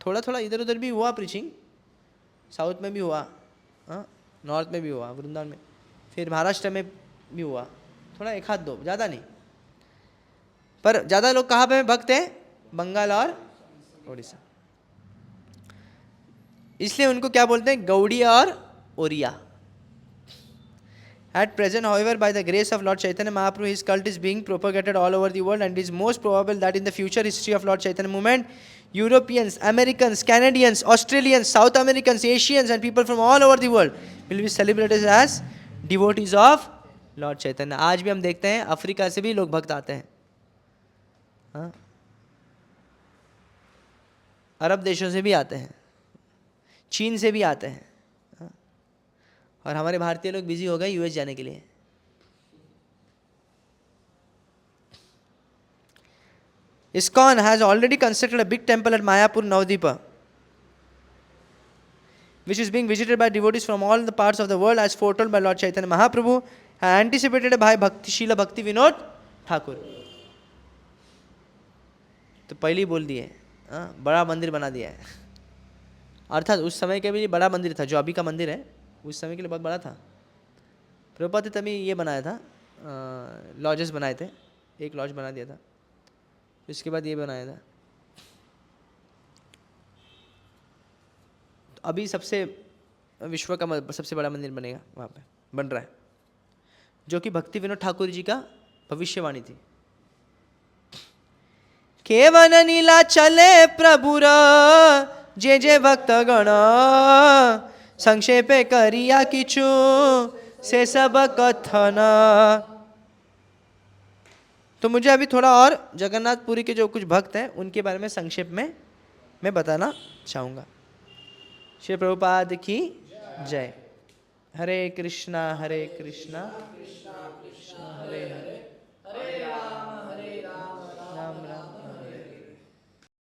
थोड़ा थोड़ा इधर उधर भी हुआ प्रीचिंग, साउथ में भी हुआ, नॉर्थ में भी हुआ, वृंदावन में, फिर महाराष्ट्र में भी हुआ, थोड़ा एक हाथ दो, ज़्यादा नहीं। पर ज़्यादा लोग कहाँ पे भक्त हैं? बंगाल और ओडिशा। इसलिए उनको क्या बोलते हैं? गौड़ी और ओरिया। At present, however, by the grace of Lord Chaitanya Mahaprabhu, his cult is being propagated all over the world, and it is most probable that in the future history of Lord Chaitanya movement, Europeans, Americans, Canadians, Australians, South Americans, Asians, and people from all over the world will be celebrated as devotees of Lord Chaitanya. आज भी हम देखते हैं Africa से भी लोग भक्त आते हैं, अरब देशों से भी आते हैं, चीन से भी आते हैं, और हमारे भारतीय लोग बिजी हो गए यूएस जाने के लिए। ISKCON has already constructed a big temple at Mayapur, Navadipa, which is being visited by devotees from all the parts of the world as foretold by Lord Chaitanya Mahaprabhu and anticipated by Srila Bhakti Vinod Thakur. तो पहले ही बोल दिए, बड़ा मंदिर बना दिया है। अर्थात उस समय के भी बड़ा मंदिर था, जो अभी का मंदिर है उस समय के लिए बहुत बड़ा था। प्रभुपाद ने तभी ये बनाया था, लॉजेस बनाए थे, एक लॉज बना दिया था, इसके बाद ये बनाया था। तो अभी सबसे विश्व का सबसे बड़ा मंदिर बनेगा वहाँ पे, बन रहा है, जो कि भक्ति विनोद ठाकुर जी का भविष्यवाणी थी। केवन नीला चले प्रभुर जे जे भक्त गण, संक्षेपे करिया किचु से सब कथन। तो मुझे अभी थोड़ा और जगन्नाथपुरी के जो कुछ भक्त हैं उनके बारे में संक्षेप में मैं बताना चाहूँगा। श्री प्रभुपाद की जय। हरे कृष्णा हरे कृष्णा कृष्णा हरे हरे।